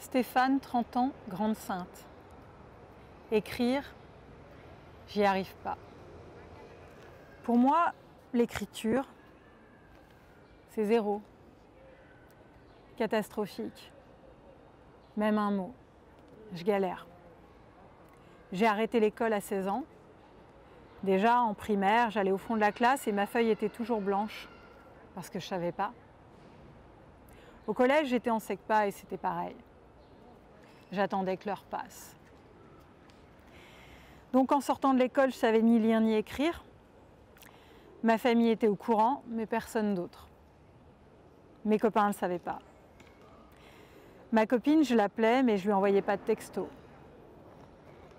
Stéphane, 30 ans, grande sainte. Écrire, j'y arrive pas. Pour moi, l'écriture, c'est zéro. Catastrophique. Même un mot. Je galère. J'ai arrêté l'école à 16 ans. Déjà, en primaire, j'allais au fond de la classe et ma feuille était toujours blanche, parce que je ne savais pas. Au collège, j'étais en SECPA et c'était pareil. J'attendais que l'heure passe. Donc en sortant de l'école, je savais ni lire ni écrire. Ma famille était au courant, mais personne d'autre. Mes copains ne le savaient pas. Ma copine, je l'appelais, mais je lui envoyais pas de texto.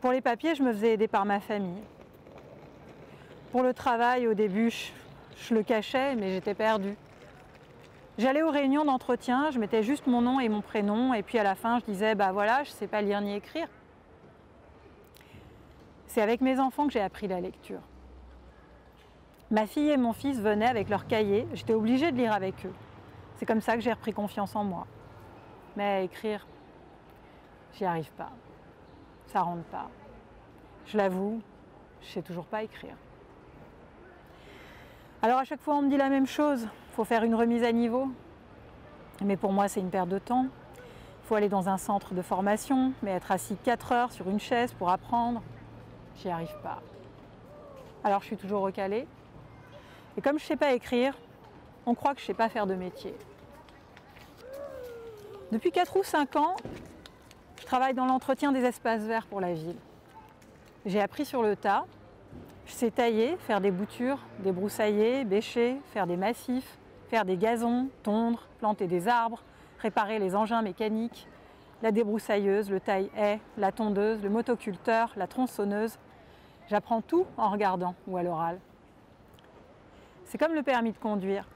Pour les papiers, je me faisais aider par ma famille. Pour le travail, au début, je le cachais, mais j'étais perdue. J'allais aux réunions d'entretien, je mettais juste mon nom et mon prénom, et puis à la fin, je disais, bah voilà, je sais pas lire ni écrire. C'est avec mes enfants que j'ai appris la lecture. Ma fille et mon fils venaient avec leurs cahiers, j'étais obligée de lire avec eux. C'est comme ça que j'ai repris confiance en moi. Mais écrire, j'y arrive pas. Ça rentre pas. Je l'avoue, je sais toujours pas écrire. Alors à chaque fois on me dit la même chose, il faut faire une remise à niveau. Mais pour moi c'est une perte de temps. Il faut aller dans un centre de formation, mais être assis 4 heures sur une chaise pour apprendre, j'y arrive pas. Alors je suis toujours recalée. Et comme je sais pas écrire, on croit que je sais pas faire de métier. Depuis 4 ou 5 ans, je travaille dans l'entretien des espaces verts pour la ville. J'ai appris sur le tas. Je sais tailler, faire des boutures, débroussailler, bêcher, faire des massifs, faire des gazons, tondre, planter des arbres, réparer les engins mécaniques, la débroussailleuse, le taille-haie, la tondeuse, le motoculteur, la tronçonneuse. J'apprends tout en regardant ou à l'oral. C'est comme le permis de conduire.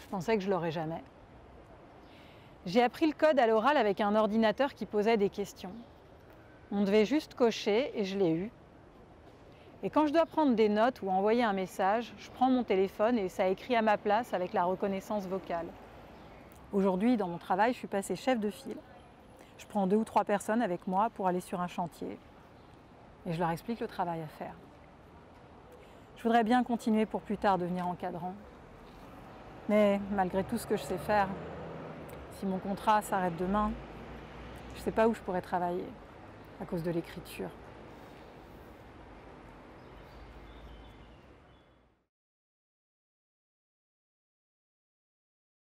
Je pensais que je l'aurais jamais. J'ai appris le code à l'oral avec un ordinateur qui posait des questions. On devait juste cocher et je l'ai eu. Et quand je dois prendre des notes ou envoyer un message, je prends mon téléphone et ça écrit à ma place avec la reconnaissance vocale. Aujourd'hui, dans mon travail, je suis passée chef de file. Je prends 2 ou 3 personnes avec moi pour aller sur un chantier. Et je leur explique le travail à faire. Je voudrais bien continuer pour plus tard devenir encadrant. Mais malgré tout ce que je sais faire, si mon contrat s'arrête demain, je ne sais pas où je pourrais travailler à cause de l'écriture.